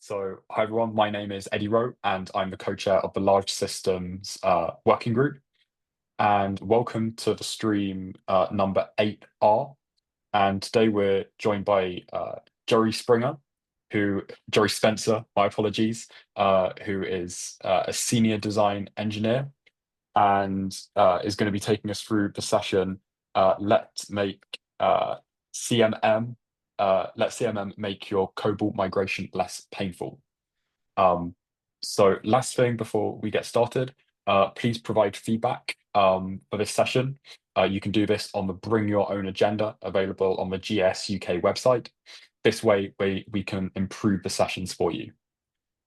Hi everyone, my name is Eddie Rowe, and I'm the co-chair of the Large Systems Working Group. And welcome to the stream number 8R. And today we're joined by Jerry Spencer, my apologies, who is a senior design engineer and is going to be taking us through the session. Let's make CMM let CMM make your COBOL migration less painful. Last thing before we get started, please provide feedback for this session. You can do this on the Bring Your Own Agenda available on the GS UK website. This way we can improve the sessions for you.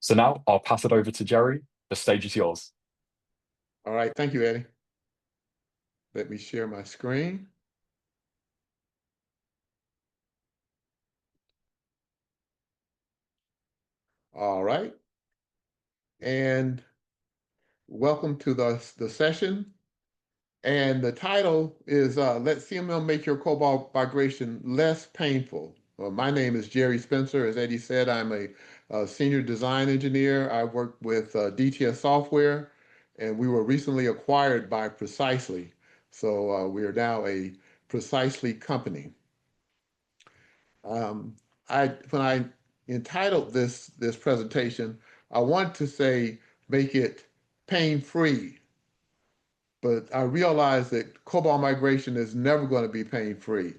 So now I'll pass it over to Jerry. The stage is yours. All right, thank you, Eddie. Let me share my screen. All right, and welcome to the session. And the title is Let CMM Make Your COBOL Migration Less Painful. Well, my name is Jerry Spencer. As Eddie said, I'm a senior design engineer. I work with DTS Software, and we were recently acquired by Precisely. So we are now a Precisely company. When I entitled this presentation, I want to say make it pain-free, but I realize that COBOL migration is never going to be pain-free.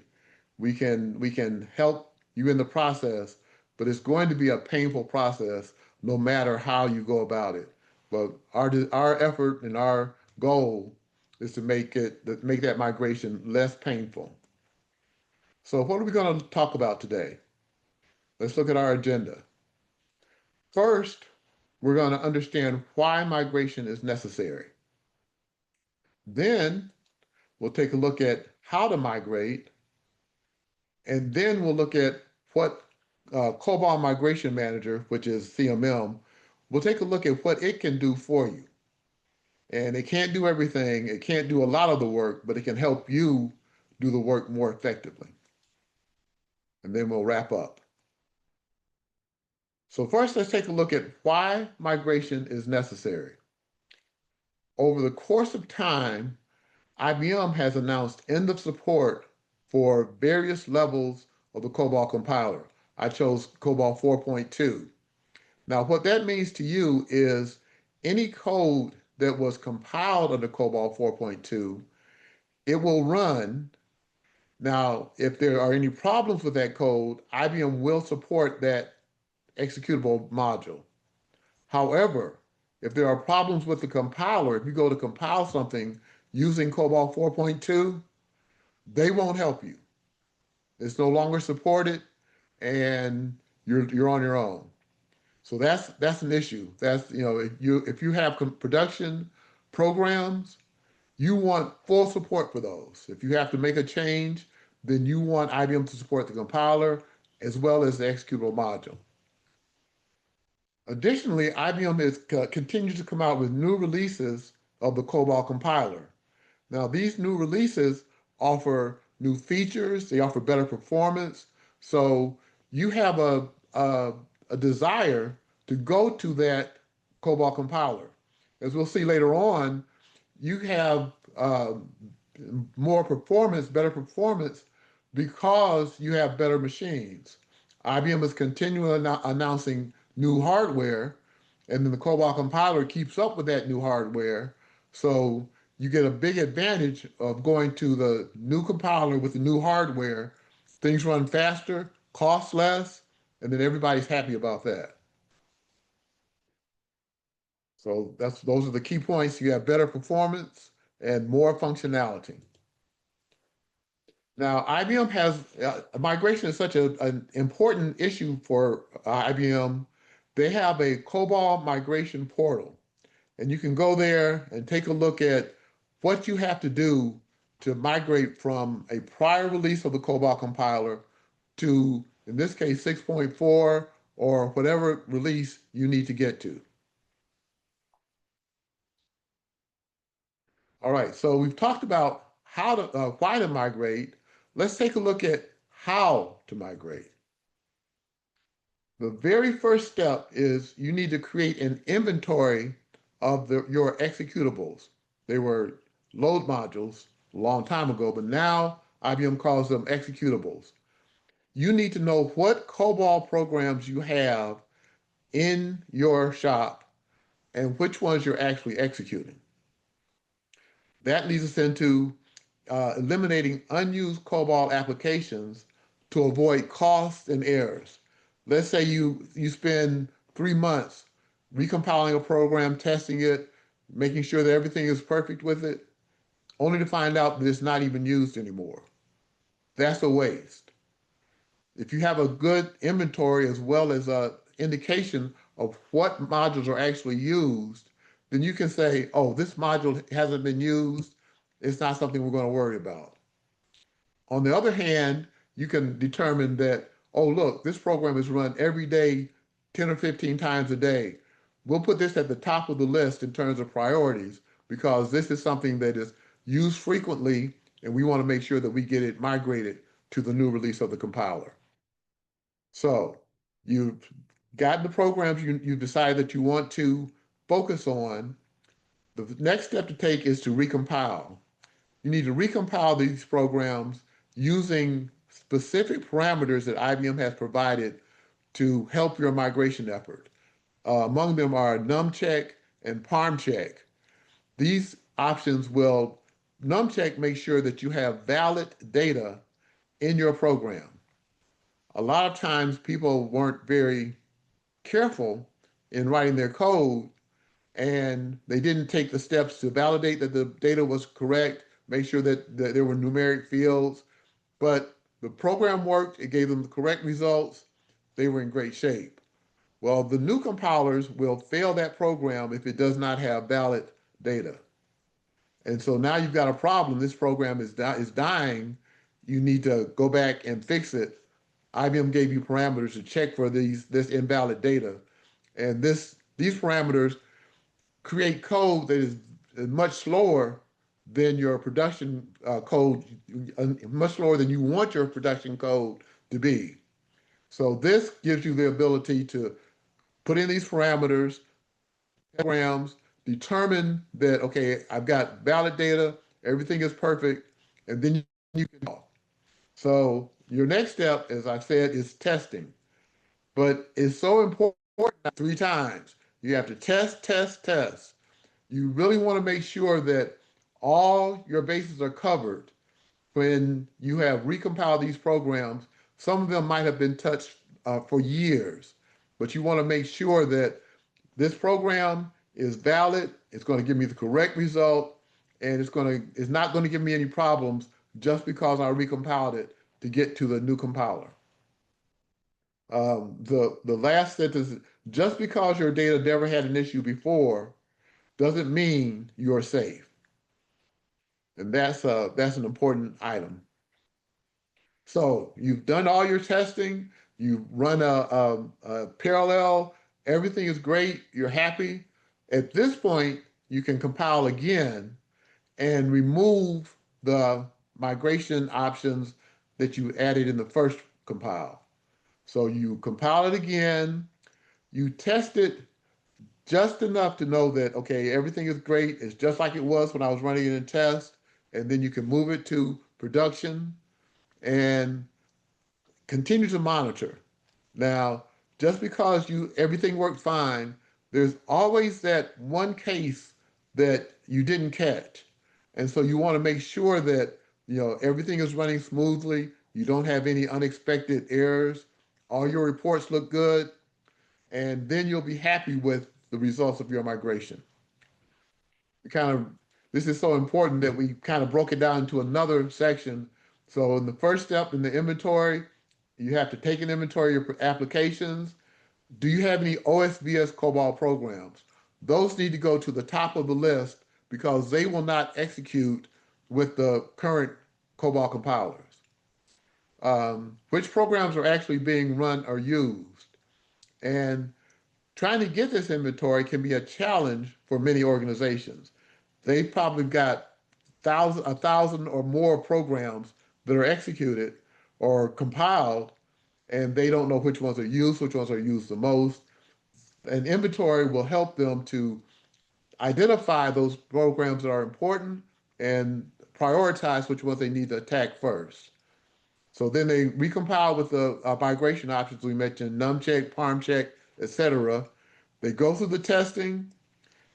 We can help you in the process, but it's going to be a painful process no matter how you go about it. But our effort and our goal is to make that migration less painful. So what are we going to talk about today? Let's look at our agenda. First, we're going to understand why migration is necessary. Then we'll take a look at how to migrate, and then we'll look at what COBOL Migration Manager, which is CMM, we'll take a look at what it can do for you. And it can't do everything, it can't do a lot of the work, but it can help you do the work more effectively. And then we'll wrap up. So first, let's take a look at why migration is necessary. Over the course of time, IBM has announced end of support for various levels of the COBOL compiler. I chose COBOL 4.2. Now, what that means to you is any code that was compiled under COBOL 4.2, it will run. Now, if there are any problems with that code, IBM will support that executable module. However, if there are problems with the compiler, if you go to compile something using COBOL 4.2, they won't help you. It's no longer supported, and you're on your own. So that's an issue. That's, if you have production programs, you want full support for those. If you have to make a change, then you want IBM to support the compiler as well as the executable module. Additionally, IBM is continues to come out with new releases of the COBOL compiler. Now, these new releases offer new features, they offer better performance. So you have a desire to go to that COBOL compiler. As we'll see later on, you have more performance, better performance, because you have better machines. IBM is continually announcing new hardware, and then the COBOL compiler keeps up with that new hardware. So you get a big advantage of going to the new compiler with the new hardware. Things run faster, cost less, and then everybody's happy about that. So those are the key points. You have better performance and more functionality. Now, IBM has migration is such an important issue for IBM. They have a COBOL migration portal, and you can go there and take a look at what you have to do to migrate from a prior release of the COBOL compiler to, in this case, 6.4 or whatever release you need to get to. All right, so we've talked about why to migrate. Let's take a look at how to migrate. The very first step is you need to create an inventory of your executables. They were load modules a long time ago, but now IBM calls them executables. You need to know what COBOL programs you have in your shop and which ones you're actually executing. That leads us into eliminating unused COBOL applications to avoid costs and errors. Let's say you spend 3 months recompiling a program, testing it, making sure that everything is perfect with it, only to find out that it's not even used anymore. That's a waste. If you have a good inventory as well as a indication of what modules are actually used, then you can say, oh, this module hasn't been used. It's not something we're going to worry about. On the other hand, you can determine that, oh, look, this program is run every day, 10 or 15 times a day. We'll put this at the top of the list in terms of priorities because this is something that is used frequently, and we want to make sure that we get it migrated to the new release of the compiler. So you've got the programs you decide that you want to focus on. The next step to take is to recompile. You need to recompile these programs using specific parameters that IBM has provided to help your migration effort. Among them are numcheck and parmcheck. These options will, numcheck make sure that you have valid data in your program. A lot of times people weren't very careful in writing their code and they didn't take the steps to validate that the data was correct, make sure that there were numeric fields, but the program worked, it gave them the correct results, they were in great shape. Well, the new compilers will fail that program if it does not have valid data. And so now you've got a problem. This program is dying. You need to go back and fix it. IBM gave you parameters to check for this invalid data. And these parameters create code that is much slower than your production code, much slower than you want your production code to be. So this gives you the ability to put in these parameters, programs, determine that, okay, I've got valid data, everything is perfect, and then you can talk. So your next step, as I said, is testing. But it's so important 3 times. You have to test, test, test. You really want to make sure that all your bases are covered when you have recompiled these programs. Some of them might have been touched for years, but you want to make sure that this program is valid, it's going to give me the correct result, and it's not going to give me any problems just because I recompiled it to get to the new compiler. The last sentence, just because your data never had an issue before doesn't mean you're safe. And that's an important item. So you've done all your testing, you've run a parallel, everything is great, you're happy. At this point, you can compile again and remove the migration options that you added in the first compile. So you compile it again, you test it just enough to know that, okay, everything is great. It's just like it was when I was running it in test. And then you can move it to production and continue to monitor. Now, just because everything worked fine, there's always that one case that you didn't catch. And so you want to make sure that everything is running smoothly, you don't have any unexpected errors, all your reports look good, and then you'll be happy with the results of your migration. This is so important that we kind of broke it down into another section. So in the first step in the inventory, you have to take an inventory of your applications. Do you have any OSVS COBOL programs? Those need to go to the top of the list because they will not execute with the current COBOL compilers. Which programs are actually being run or used? And trying to get this inventory can be a challenge for many organizations. They've probably got 1,000 or more programs that are executed or compiled, and they don't know which ones which ones are used the most. And inventory will help them to identify those programs that are important and prioritize which ones they need to attack first. So then they recompile with the migration options we mentioned, numcheck, parmcheck, etc. They go through the testing,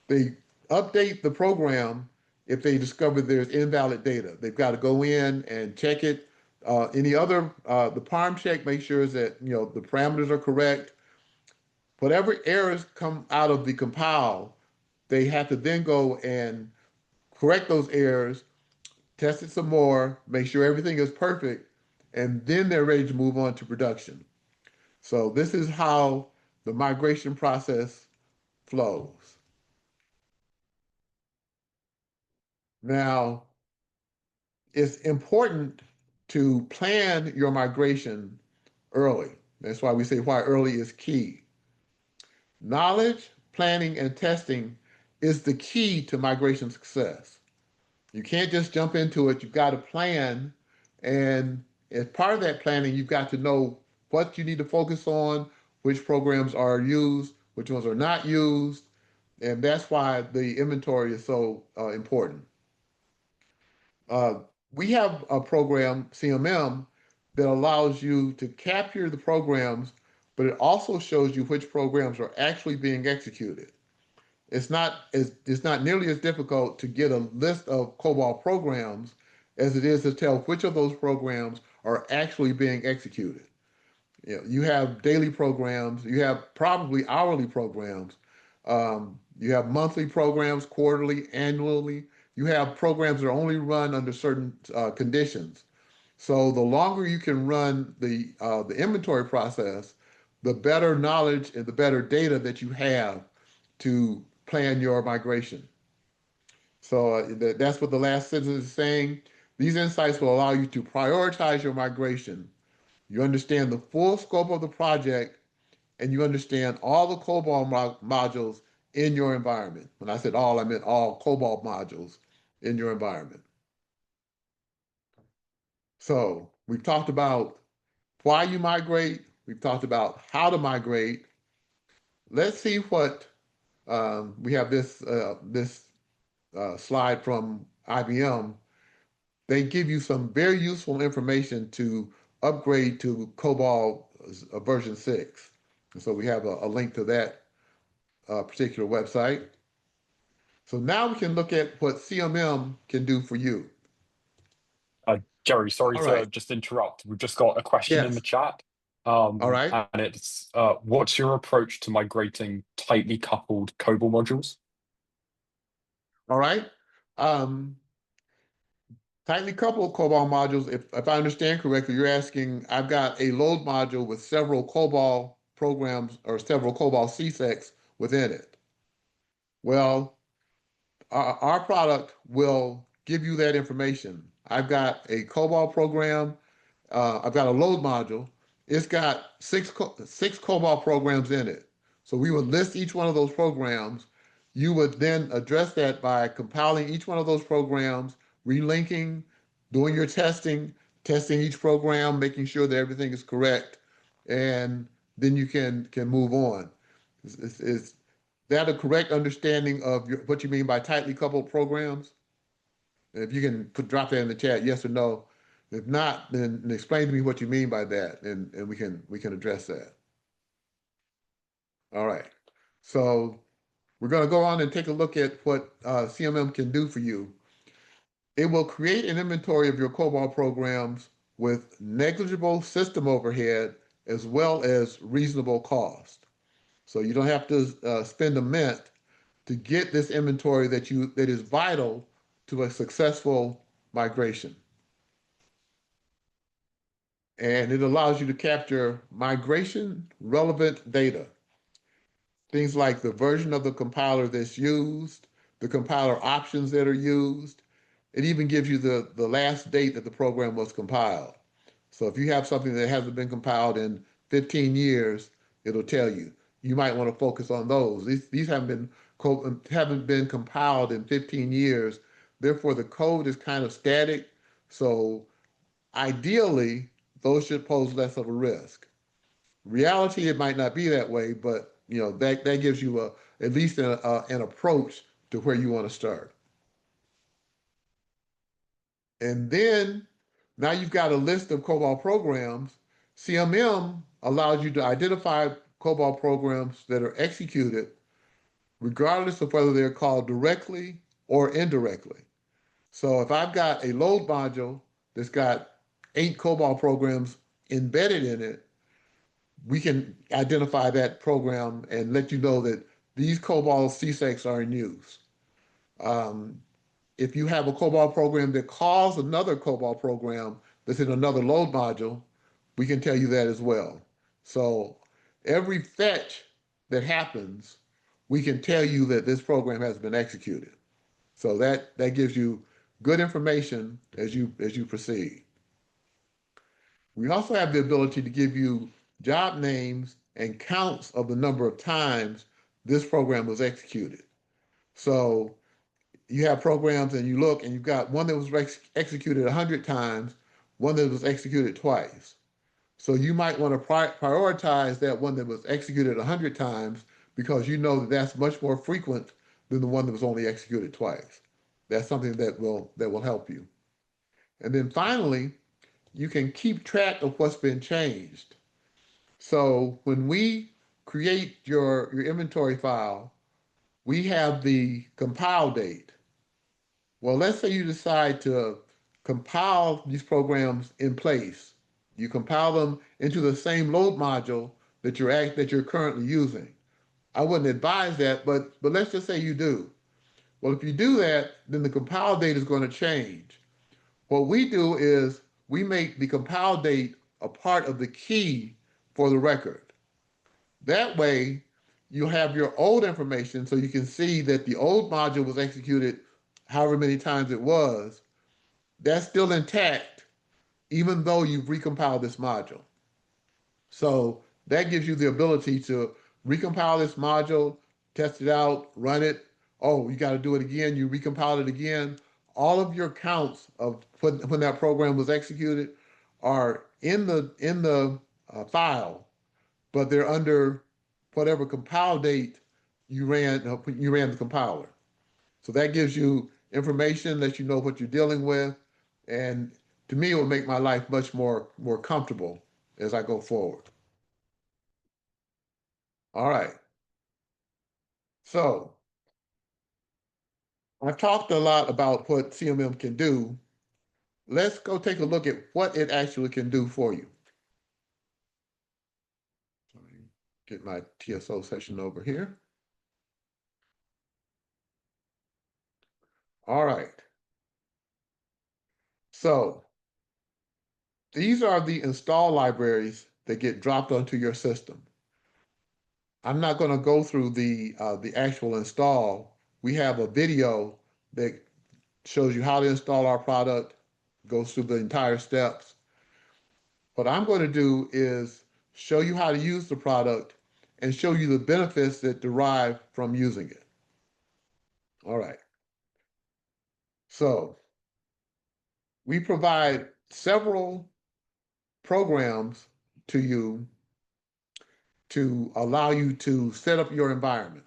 they update the program if they discover there's invalid data. They've got to go in and check it. The parm check makes sure that the parameters are correct. Whatever errors come out of the compile, they have to then go and correct those errors, test it some more, make sure everything is perfect, and then they're ready to move on to production. So this is how the migration process flows. Now, it's important to plan your migration early. That's why we say why early is key. Knowledge, planning, and testing is the key to migration success. You can't just jump into it. You've got to plan. And as part of that planning, you've got to know what you need to focus on, which programs are used, which ones are not used. And that's why the inventory is so important. Uh, we have a program, CMM, that allows you to capture the programs, but it also shows you which programs are actually being executed. It's not nearly as difficult to get a list of COBOL programs as it is to tell which of those programs are actually being executed. You have daily programs, you have probably hourly programs, you have monthly programs, quarterly, annually. You have programs that are only run under certain conditions. So the longer you can run the inventory process, the better knowledge and the better data that you have to plan your migration. So that's what the last sentence is saying. These insights will allow you to prioritize your migration. You understand the full scope of the project, and you understand all the COBOL modules in your environment. When I said all, I meant all COBOL modules in your environment. So we've talked about why you migrate. We've talked about how to migrate. Let's see what we have this slide from IBM. They give you some very useful information to upgrade to COBOL version 6. And so we have a link to that particular website. So now we can look at what CMM can do for you. Jerry, sorry All to right. just interrupt. We've just got a question in the Yes. chat. All right. And it's what's your approach to migrating tightly coupled COBOL modules? All right. Um, Tightly coupled COBOL modules, if I understand correctly, you're asking, I've got a load module with several COBOL programs or several COBOL CSECs within it. Well, our product will give you that information. I've got a COBOL program. I've got a load module. It's got six COBOL programs in it. So we would list each one of those programs. You would then address that by compiling each one of those programs, relinking, doing your testing, testing each program, making sure that everything is correct, and then you can move on. Is that a correct understanding of what you mean by tightly coupled programs? If you can drop that in the chat, yes or no. If not, then explain to me what you mean by that, and we can address that. All right. So we're going to go on and take a look at what CMM can do for you. It will create an inventory of your COBOL programs with negligible system overhead as well as reasonable cost. So you don't have to spend a mint to get this inventory that is vital to a successful migration. And it allows you to capture migration relevant data. Things like the version of the compiler that's used, the compiler options that are used. It even gives you the last date that the program was compiled. So if you have something that hasn't been compiled in 15 years, it'll tell you. You might want to focus on those. These haven't been compiled in 15 years. Therefore, the code is kind of static. So ideally, those should pose less of a risk. Reality, it might not be that way, but that gives you at least an approach to where you want to start. And then now you've got a list of COBOL programs. CMM allows you to identify COBOL programs that are executed regardless of whether they're called directly or indirectly. So if I've got a load module that's got 8 COBOL programs embedded in it, we can identify that program and let you know that these COBOL CSECs are in use. Um, if you have a COBOL program that calls another COBOL program that's in another load module, we can tell you that as well. So every fetch that happens, we can tell you that this program has been executed. So that gives you good information as you proceed. We also have the ability to give you job names and counts of the number of times this program was executed. So you have programs and you look and you've got one that was executed 100 times, one that was executed twice. So you might want to prioritize that one that was executed 100 times because you know that that's much more frequent than the one that was only executed twice. That's something that will help you. And then finally, you can keep track of what's been changed. So when we create your inventory file, we have the compile date. Well, let's say you decide to compile these programs in place. You compile them into the same load module that you're currently using. I wouldn't advise that, but let's just say you do. Well, if you do that, then the compile date is going to change. What we do is we make the compile date a part of the key for the record. That way, you have your old information so you can see that the old module was executed however many times it was. That's still intact, even though you've recompiled this module. So that gives you the ability to recompile this module, test it out, run it. Oh, you got to do it again. You recompile it again. All of your counts of when that program was executed are in the file, but they're under whatever compile date you ran the compiler. So that gives you information that you know what you're dealing with, and to me, it will make my life much more comfortable as I go forward. All right. So I've talked a lot about what CMM can do. Let's go take a look at what it actually can do for you. Get my TSO session over here. All right. So these are the install libraries that get dropped onto your system. I'm not going to go through the actual install. We have a video that shows you how to install our product, goes through the entire steps. What I'm going to do is show you how to use the product and show you the benefits that derive from using it. All right. So we provide several programs to you to allow you to set up your environment.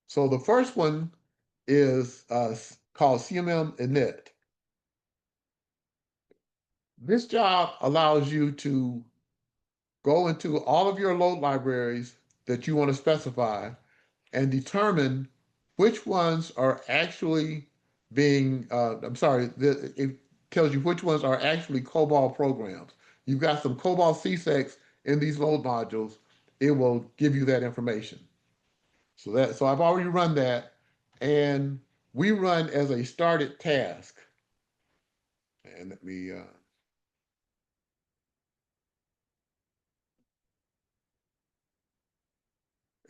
So the first one is called CMM init. This job allows you to go into all of your load libraries that you want to specify and determine which ones are actually it tells you which ones are actually COBOL programs. You've got some COBOL CSECs in these load modules. It will give you that information. So I've already run that, and we run as a started task. And let me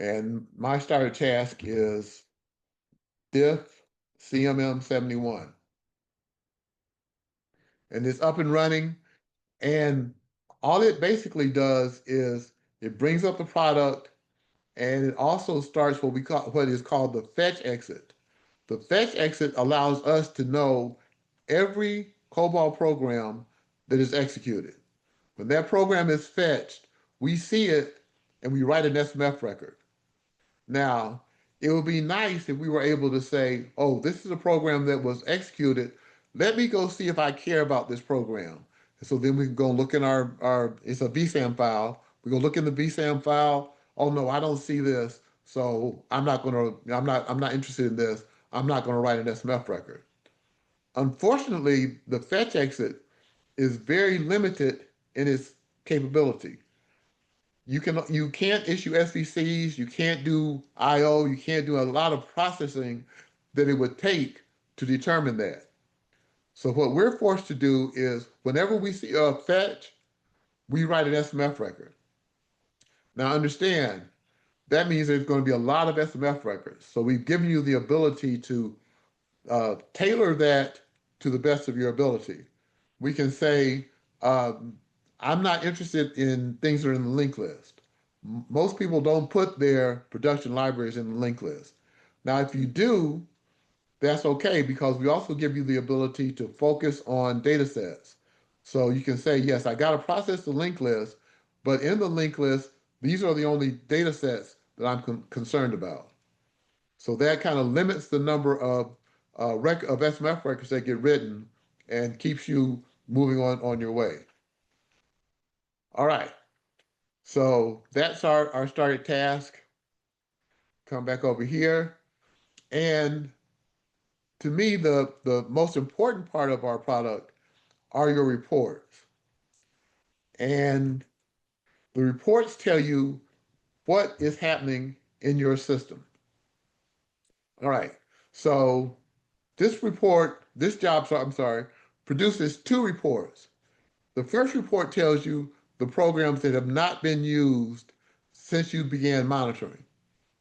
and my started task is diff CMM 71. And it's up and running. And all it basically does is it brings up the product, and it also starts what is called the fetch exit. The fetch exit allows us to know every COBOL program that is executed. When that program is fetched, we see it and we write an SMF record. Now, it would be nice if we were able to say, oh, this is a program that was executed. Let me go see if I care about this program. And so then we can go look in our it's a VSAM file. We go look in the VSAM file. Oh no, I don't see this. So I'm not interested in this. I'm not gonna write an SMF record. Unfortunately, the fetch exit is very limited in its capability. You can't issue SVCs, you can't do IO, you can't do a lot of processing that it would take to determine that. So what we're forced to do is whenever we see a fetch, we write an SMF record. Now understand, that means there's going to be a lot of SMF records. So we've given you the ability to tailor that to the best of your ability. We can say, I'm not interested in things that are in the linked list. Most people don't put their production libraries in the linked list. Now, if you do, that's okay because we also give you the ability to focus on data sets. So you can say, yes, I got to process the linked list, but in the linked list, these are the only data sets that I'm concerned about. So that kind of limits the number of of SMF records that get written and keeps you moving on your way. All right. So that's our started task. Come back over here. And to me, the most important part of our product are your reports. And the reports tell you what is happening in your system. All right. So this report, this job, I'm sorry, produces two reports. The first report tells you the programs that have not been used since you began monitoring.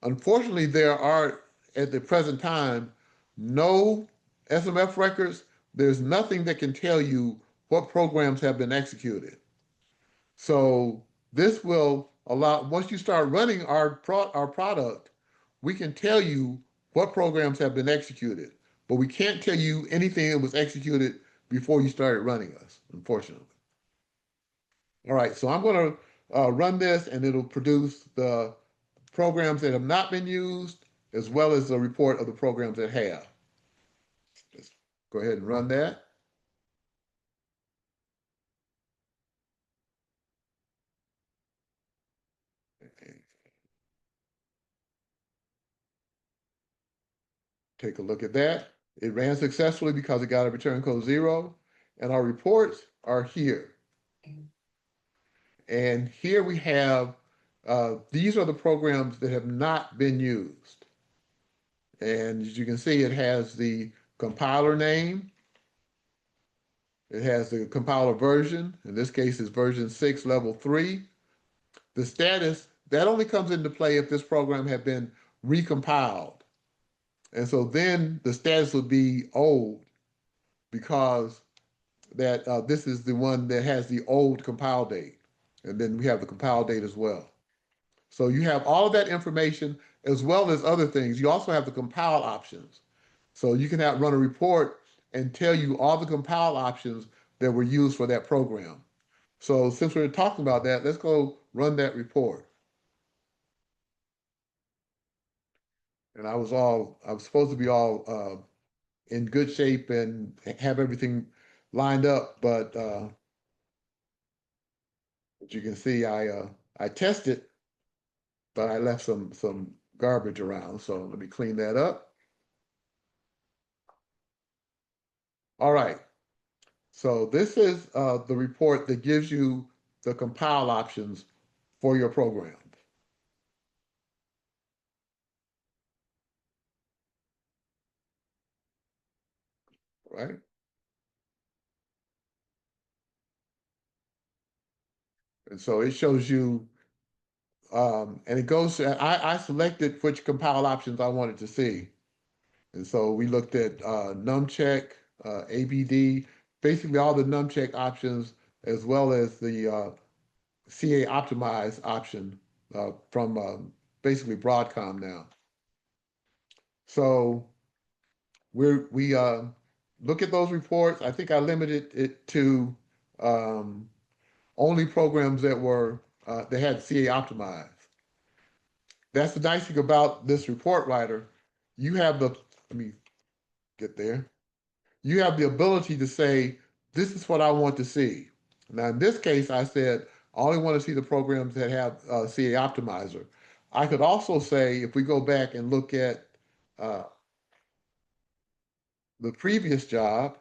Unfortunately, there are, at the present time, no SMF records. There's nothing that can tell you what programs have been executed. So this will allow, once you start running our product, we can tell you what programs have been executed, but we can't tell you anything that was executed before you started running us, unfortunately. All right, so I'm going to run this and it'll produce the programs that have not been used as well as a report of the programs that have. Let's go ahead and run that. Take a look at that. It ran successfully because it got a return code 0, and our reports are here. And here we have, these are the programs that have not been used. And as you can see, it has the compiler name. It has the compiler version. In this case, it's version 6, level 3. The status, that only comes into play if this program had been recompiled. And so then the status would be old because that this is the one that has the old compile date. And then we have the compile date as well. So you have all of that information as well as other things. You also have the compile options. So you can run a report and tell you all the compile options that were used for that program. So since we're talking about that, let's go run that report. And I was supposed to be all in good shape and have everything lined up, but as you can see, I tested, but I left some garbage around. So let me clean that up. All right. So this is the report that gives you the compile options for your program, right? And so it shows you, and it goes, I selected which compile options I wanted to see. And so we looked at numcheck, ABD, basically all the numcheck options, as well as the CA optimize option from basically Broadcom now. So we look at those reports. I think I limited it to only programs that were that had CA optimized. That's the nice thing about this report writer. You have the, let me get there. You have the ability to say, this is what I want to see. Now, in this case, I said, I only want to see the programs that have CA optimizer. I could also say, if we go back and look at uh, the previous job,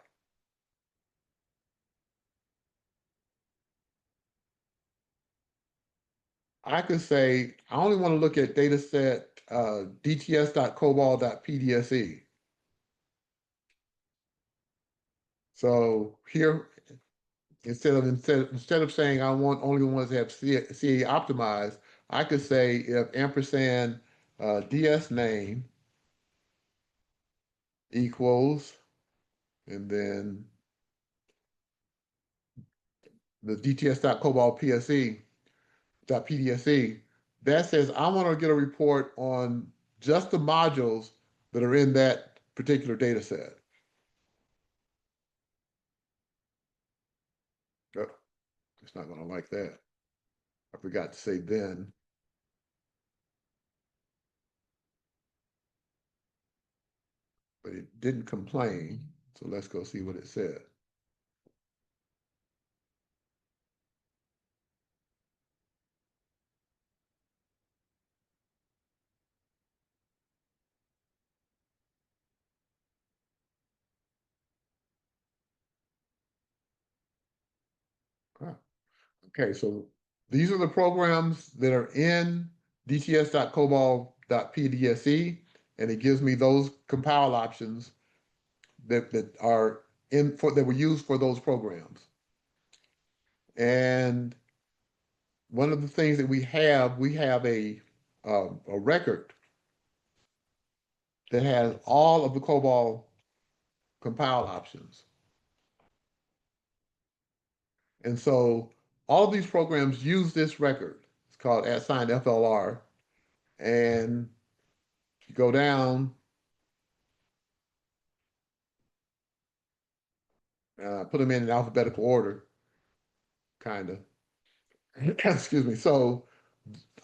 I could say, I only want to look at data set dts.cobol.pdse. So here, instead of saying I want only ones that have CA optimized, I could say if ampersand DS name equals, and then the dts.cobol.pdse, that says I want to get a report on just the modules that are in that particular data set. Oh, it's not going to like that. I forgot to say then. But it didn't complain. So let's go see what it said. Huh. Okay, so these are the programs that are in dts.cobol.pdse, and it gives me those compile options that are in for that were used for those programs. And one of the things that we have a record that has all of the COBOL compile options. And so all of these programs use this record. It's called @FLR. And you go down, put them in alphabetical order, kind of. Excuse me. So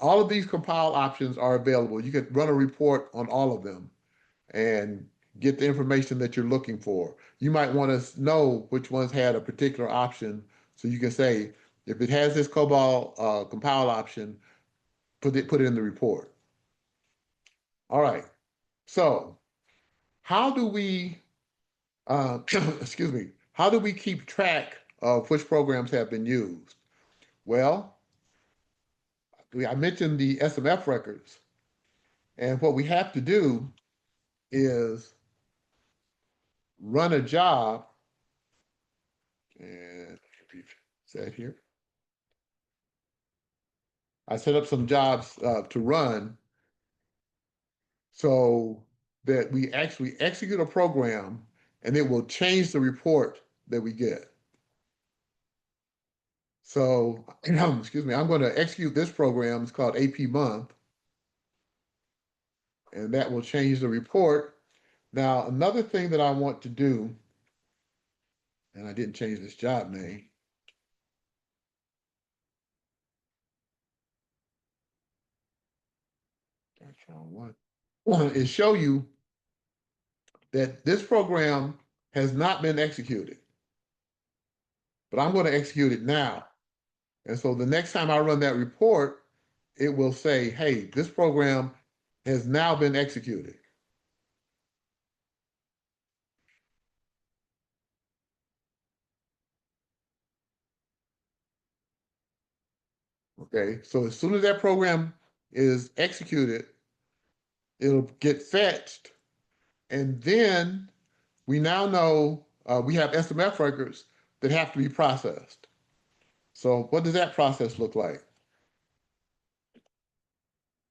all of these compile options are available. You can run a report on all of them and get the information that you're looking for. You might want to know which ones had a particular option, so you can say, if it has this COBOL compile option, put it in the report. All right. So how do we, excuse me, how do we keep track of which programs have been used? Well, I mentioned the SMF records, and what we have to do is run a job, and set here. I set up some jobs to run so that we actually execute a program and it will change the report that we get. So, excuse me, I'm going to execute this program. It's called AP month, and that will change the report. Now, another thing that I want to do, and I didn't change this job name. That's wrong one. Is show you that this program has not been executed, but I'm going to execute it now. And so the next time I run that report, it will say, hey, this program has now been executed. Okay, so as soon as that program is executed, it'll get fetched. And then we now know we have SMF records that have to be processed. So what does that process look like?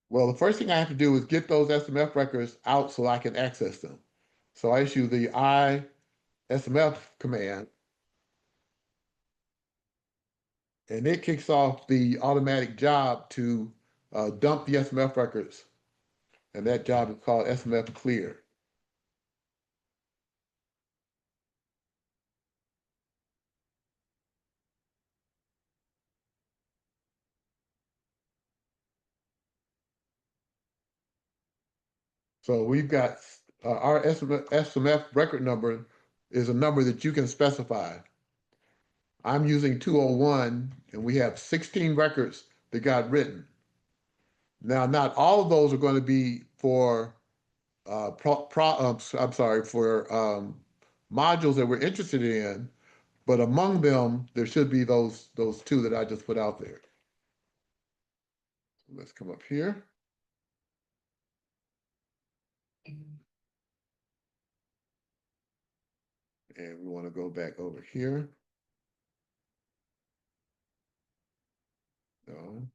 Well, the first thing I have to do is get those SMF records out so I can access them. So I issue the ISMF command, and it kicks off the automatic job to dump the SMF records. And that job is called SMF clear. So we've got our SMF record number is a number that you can specify. I'm using 201, and we have 16 records that got written. Now, not all of those are going to be for I'm sorry, for modules that we're interested in, but among them, there should be those two that I just put out there. Let's come up here. And we want to go back over here. No.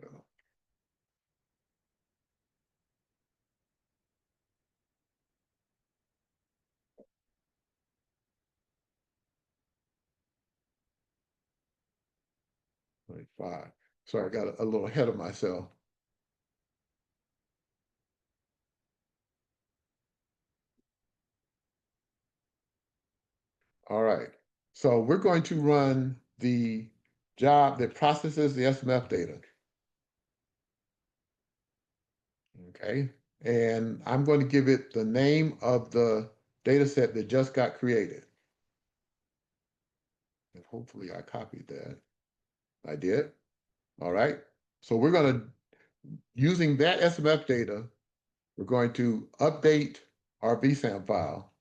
No. 25. Sorry, I got a little ahead of myself. All right. So we're going to run the job that processes the SMF data. Okay. And I'm going to give it the name of the data set that just got created. And hopefully I copied that. I did. All right. So we're going to, using that SMF data, we're going to update our VSAM file.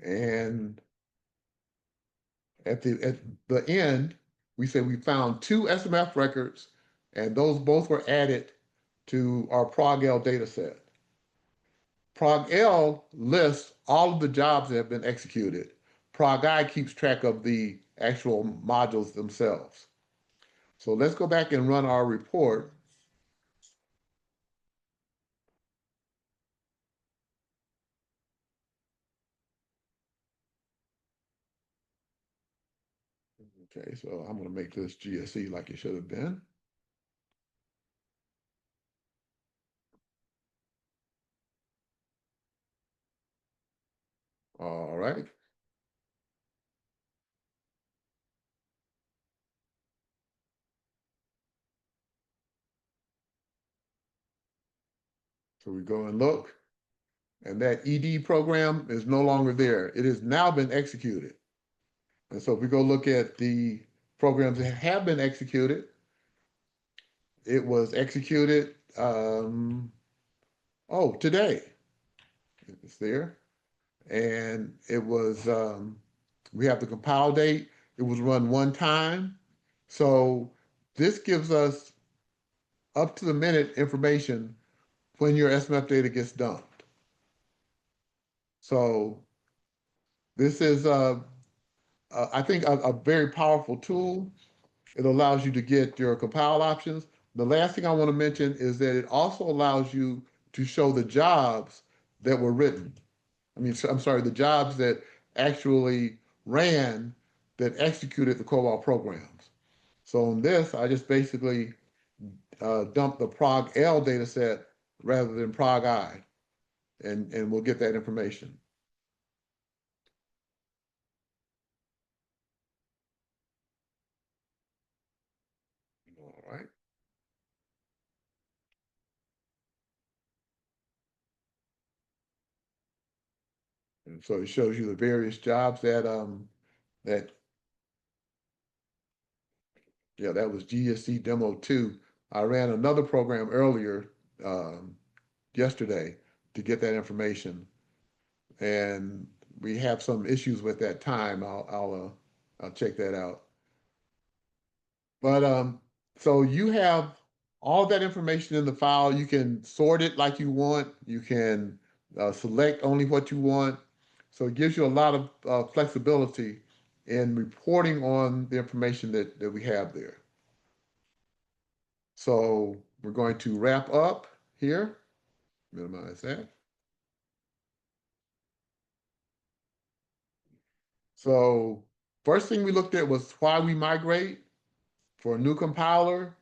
And at the end, we said we found two SMF records, and those both were added to our ProgL data set. ProgL lists all of the jobs that have been executed. ProgI keeps track of the actual modules themselves. So let's go back and run our report. Okay, so I'm going to make this GSE like it should have been. All right. So we go and look, and that ED program is no longer there. It has now been executed. And so if we go look at the programs that have been executed, it was executed, today. It's there. And it was, we have the compile date. It was run one time. So this gives us up to the minute information when your SMF data gets dumped. So this is, I think, a very powerful tool. It allows you to get your compile options. The last thing I want to mention is that it also allows you to show the jobs that were written. I'm sorry, the jobs that actually ran that executed the COBOL programs. So in this, I just basically dump the ProgL data set rather than ProgI, and we'll get that information. All right. And so it shows you the various jobs that that yeah, that was GSC demo 2. I ran another program earlier um, yesterday to get that information, and we have some issues with that time. I'll check that out. But so you have all that information in the file. You can sort it like you want. You can select only what you want. So it gives you a lot of flexibility in reporting on the information that we have there. So we're going to wrap up here. Minimize that. So first thing we looked at was why we migrate. for a new compiler,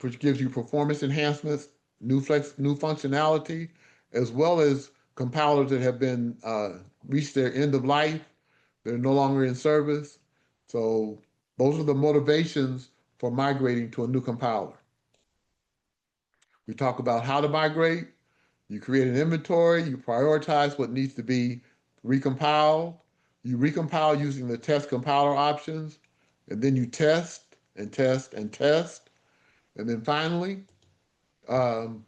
which gives you performance enhancements, new functionality, as well as compilers that have been reached their end of life. They're no longer in service. So those are the motivations for migrating to a new compiler. We talk about how to migrate. You create an inventory, you prioritize what needs to be recompiled. You recompile using the test compiler options, and then you test and test and test. And then finally,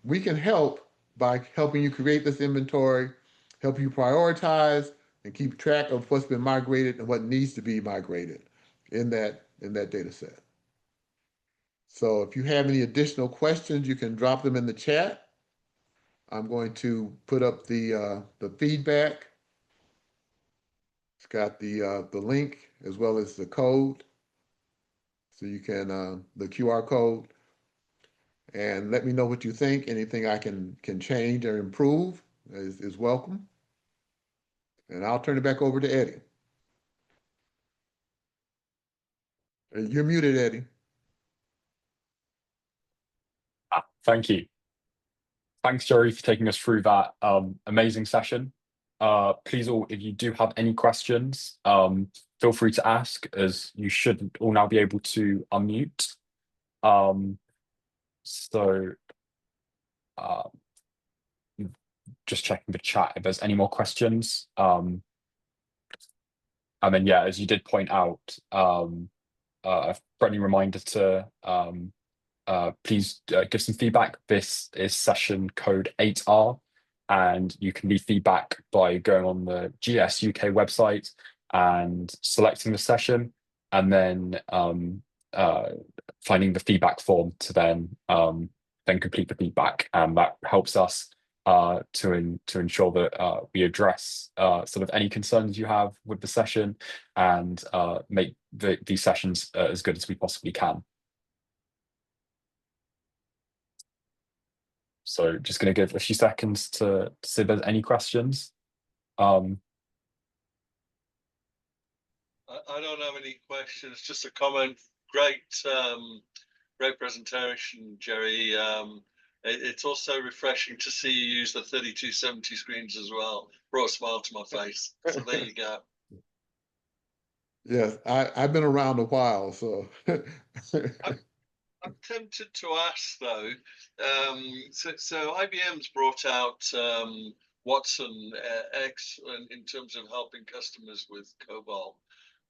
we can help by helping you create this inventory, help you prioritize and keep track of what's been migrated and what needs to be migrated in that data set. So if you have any additional questions, you can drop them in the chat. I'm going to put up the feedback. It's got the link as well as the code. So you can, the QR code, and let me know what you think. Anything I can change or improve is welcome. And I'll turn it back over to Eddie. You're muted, Eddie. Thank you. Thanks, Jerry, for taking us through that amazing session. Please all, if you do have any questions, feel free to ask, as you should all now be able to unmute. Just checking the chat if there's any more questions. And then, yeah, as you did point out, a friendly reminder to please give some feedback. This is session code 8R, and you can leave feedback by going on the GS UK website and selecting the session, and then finding the feedback form to then complete the feedback, and that helps us to ensure that we address sort of any concerns you have with the session, and make these sessions as good as we possibly can. So just going to give a few seconds to see if there's any questions. I don't have any questions, just a comment. Great presentation, Jerry. It's also refreshing to see you use the 3270 screens as well. Brought a smile to my face. So there you go. Yes, I've been around a while, so. I'm tempted to ask though. So IBM's brought out Watson X in terms of helping customers with COBOL,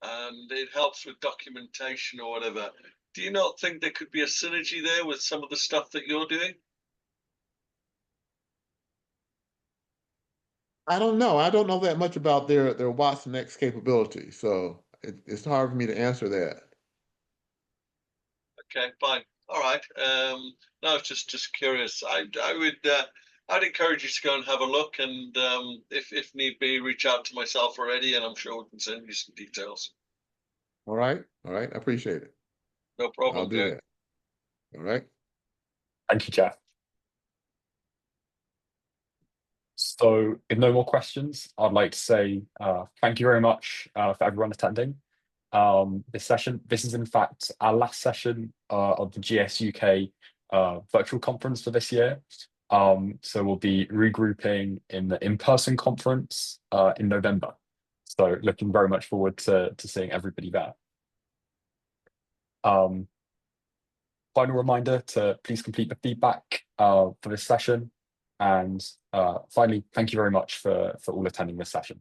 and it helps with documentation or whatever. Do you not think there could be a synergy there with some of the stuff that you're doing? I don't know. I don't know that much about their Watson X capability, so it's hard for me to answer that. Okay, fine. All right. No, it's just curious. I'd encourage you to go and have a look, and if need be, reach out to myself already, and I'm sure we can send you some details. All right. I appreciate it. No problem. I'll do that. All right. Thank you, Jeff. So if no more questions, I'd like to say thank you very much for everyone attending this session. This is in fact our last session of the GS UK virtual conference for this year. So we'll be regrouping in the in-person conference in November. So looking very much forward to seeing everybody there. Final reminder to please complete the feedback for this session. And finally, thank you very much for all attending this session.